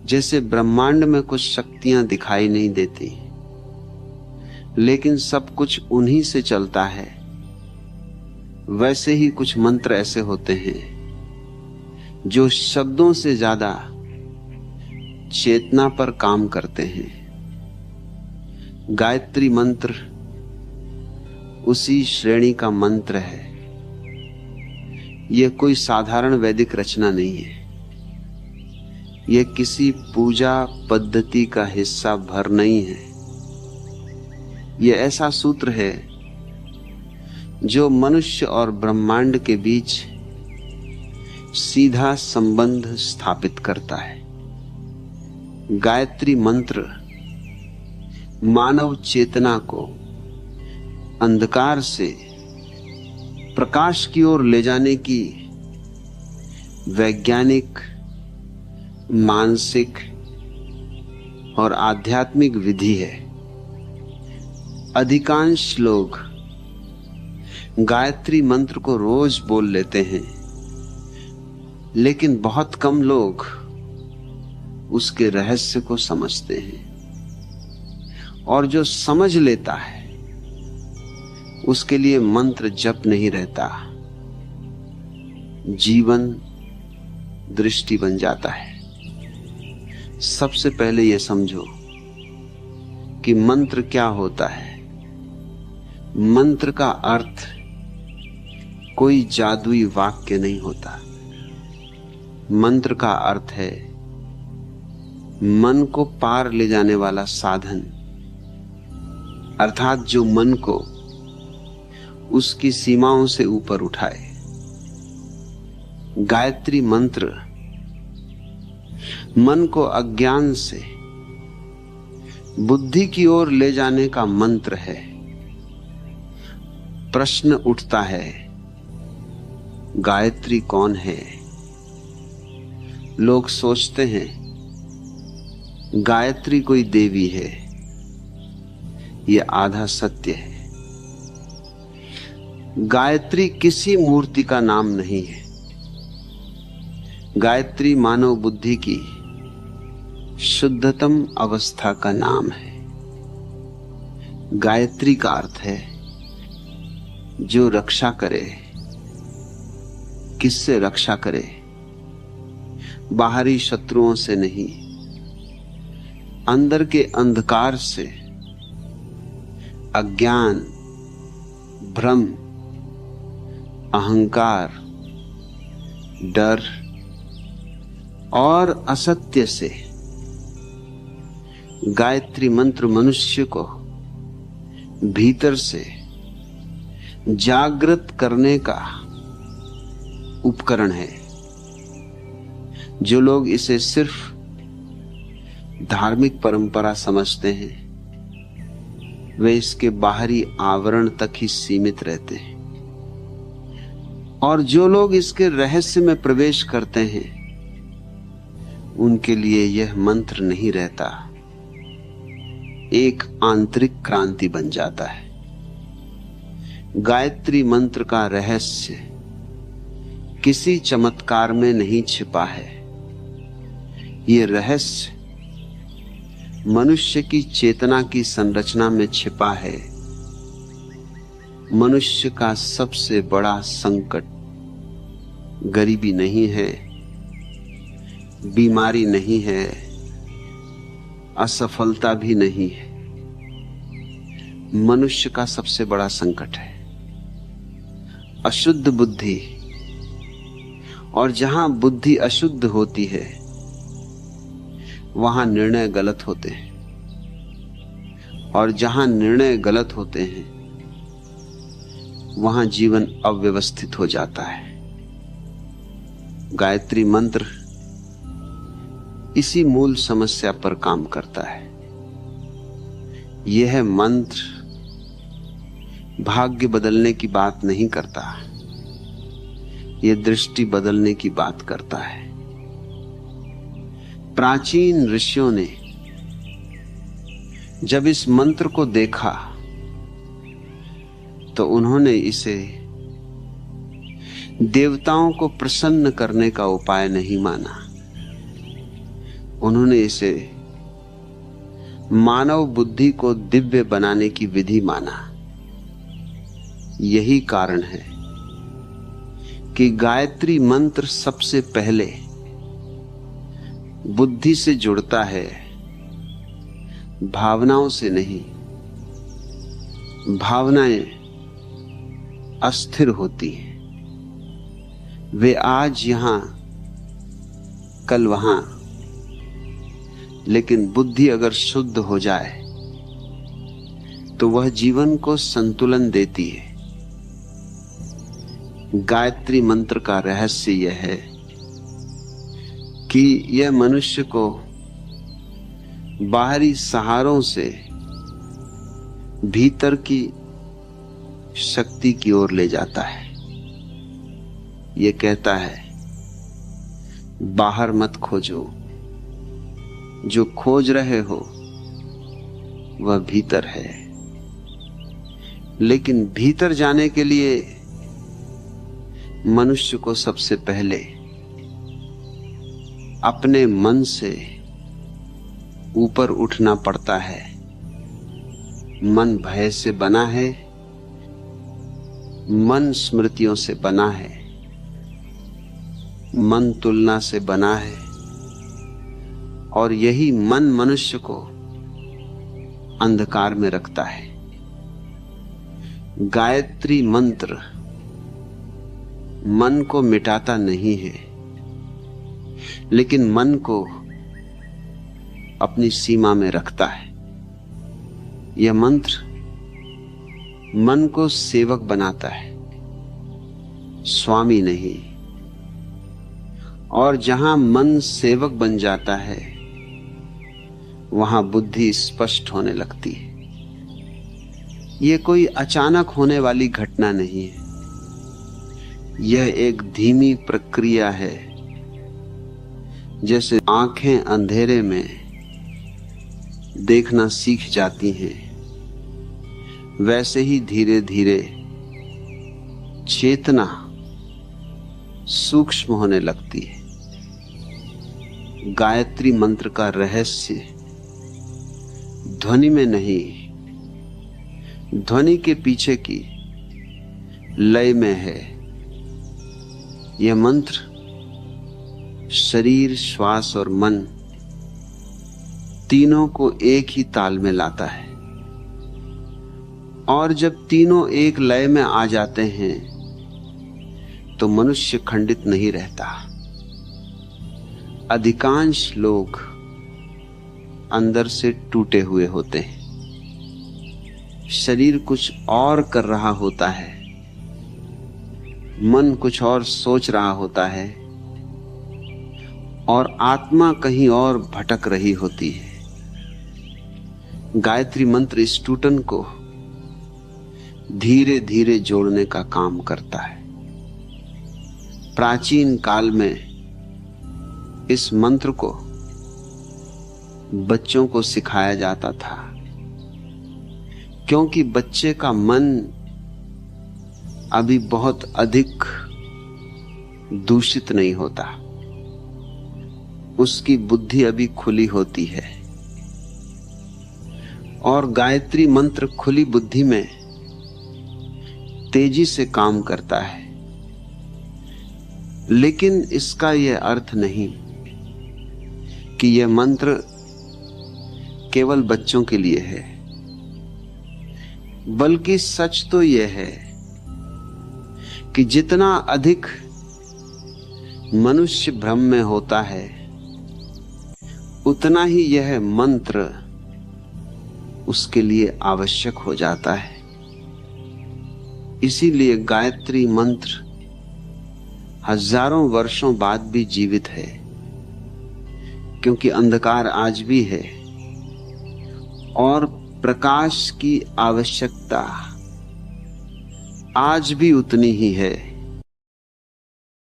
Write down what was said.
जैसे ब्रह्मांड में कुछ शक्तियां दिखाई नहीं देती, लेकिन सब कुछ उन्हीं से चलता है, वैसे ही कुछ मंत्र ऐसे होते हैं जो शब्दों से ज्यादा चेतना पर काम करते हैं। गायत्री मंत्र उसी श्रेणी का मंत्र है। यह कोई साधारण वैदिक रचना नहीं है। यह किसी पूजा पद्धति का हिस्सा भर नहीं है। यह ऐसा सूत्र है जो मनुष्य और ब्रह्मांड के बीच सीधा संबंध स्थापित करता है। गायत्री मंत्र मानव चेतना को अंधकार से प्रकाश की ओर ले जाने की वैज्ञानिक, मानसिक और आध्यात्मिक विधि है। अधिकांश लोग गायत्री मंत्र को रोज बोल लेते हैं, लेकिन बहुत कम लोग उसके रहस्य को समझते हैं। और जो समझ लेता है उसके लिए मंत्र जप नहीं रहता, जीवन दृष्टि बन जाता है। सबसे पहले यह समझो कि मंत्र क्या होता है। मंत्र का अर्थ कोई जादुई वाक्य नहीं होता। मंत्र का अर्थ है मन को पार ले जाने वाला साधन, अर्थात जो मन को उसकी सीमाओं से ऊपर उठाए। गायत्री मंत्र मन को अज्ञान से बुद्धि की ओर ले जाने का मंत्र है। प्रश्न उठता है, गायत्री कौन है? लोग सोचते हैं गायत्री कोई देवी है। यह आधा सत्य है। गायत्री किसी मूर्ति का नाम नहीं है। गायत्री मानव बुद्धि की शुद्धतम अवस्था का नाम है। गायत्री का अर्थ है जो रक्षा करे। किससे रक्षा करे? बाहरी शत्रुओं से नहीं, अंदर के अंधकार से, अज्ञान, भ्रम, अहंकार, डर और असत्य से। गायत्री मंत्र मनुष्य को भीतर से जागृत करने का उपकरण है। जो लोग इसे सिर्फ धार्मिक परंपरा समझते हैं, वे इसके बाहरी आवरण तक ही सीमित रहते हैं। और जो लोग इसके रहस्य में प्रवेश करते हैं, उनके लिए यह मंत्र नहीं रहता, एक आंतरिक क्रांति बन जाता है। गायत्री मंत्र का रहस्य किसी चमत्कार में नहीं छिपा है। यह रहस्य मनुष्य की चेतना की संरचना में छिपा है। मनुष्य का सबसे बड़ा संकट गरीबी नहीं है, बीमारी नहीं है, असफलता भी नहीं है। मनुष्य का सबसे बड़ा संकट है अशुद्ध बुद्धि। और जहां बुद्धि अशुद्ध होती है, वहां निर्णय गलत होते हैं। और जहां निर्णय गलत होते हैं, वहां जीवन अव्यवस्थित हो जाता है। गायत्री मंत्र इसी मूल समस्या पर काम करता है। यह मंत्र भाग्य बदलने की बात नहीं करता, यह दृष्टि बदलने की बात करता है। प्राचीन ऋषियों ने जब इस मंत्र को देखा तो उन्होंने इसे देवताओं को प्रसन्न करने का उपाय नहीं माना। उन्होंने इसे मानव बुद्धि को दिव्य बनाने की विधि माना। यही कारण है कि गायत्री मंत्र सबसे पहले बुद्धि से जुड़ता है, भावनाओं से नहीं। भावनाएं अस्थिर होती हैं, वे आज यहां कल वहां, लेकिन बुद्धि अगर शुद्ध हो जाए तो वह जीवन को संतुलन देती है। गायत्री मंत्र का रहस्य यह है कि यह मनुष्य को बाहरी सहारों से भीतर की शक्ति की ओर ले जाता है। यह कहता है, बाहर मत खोजो, जो खोज रहे हो वह भीतर है। लेकिन भीतर जाने के लिए मनुष्य को सबसे पहले अपने मन से ऊपर उठना पड़ता है। मन भय से बना है, मन स्मृतियों से बना है, मन तुलना से बना है, और यही मन मनुष्य को अंधकार में रखता है। गायत्री मंत्र मन को मिटाता नहीं है, लेकिन मन को अपनी सीमा में रखता है। यह मंत्र मन को सेवक बनाता है, स्वामी नहीं। और जहां मन सेवक बन जाता है वहां बुद्धि स्पष्ट होने लगती है। यह कोई अचानक होने वाली घटना नहीं है, यह एक धीमी प्रक्रिया है। जैसे आंखें अंधेरे में देखना सीख जाती हैं, वैसे ही धीरे धीरे चेतना सूक्ष्म होने लगती है। गायत्री मंत्र का रहस्य ध्वनि में नहीं, ध्वनि के पीछे की लय में है। यह मंत्र शरीर, श्वास और मन तीनों को एक ही ताल में लाता है। और जब तीनों एक लय में आ जाते हैं तो मनुष्य खंडित नहीं रहता। अधिकांश लोग अंदर से टूटे हुए होते हैं। शरीर कुछ और कर रहा होता है, मन कुछ और सोच रहा होता है, और आत्मा कहीं और भटक रही होती है। गायत्री मंत्र इस टूटन को धीरे धीरे जोड़ने का काम करता है। प्राचीन काल में इस मंत्र को बच्चों को सिखाया जाता था, क्योंकि बच्चे का मन अभी बहुत अधिक दूषित नहीं होता, उसकी बुद्धि अभी खुली होती है। और गायत्री मंत्र खुली बुद्धि में तेजी से काम करता है। लेकिन इसका यह अर्थ नहीं कि यह मंत्र केवल बच्चों के लिए है, बल्कि सच तो यह है कि जितना अधिक मनुष्य भ्रम में होता है, उतना ही यह मंत्र उसके लिए आवश्यक हो जाता है। इसीलिए गायत्री मंत्र हजारों वर्षों बाद भी जीवित है, क्योंकि अंधकार आज भी है और प्रकाश की आवश्यकता आज भी उतनी ही है।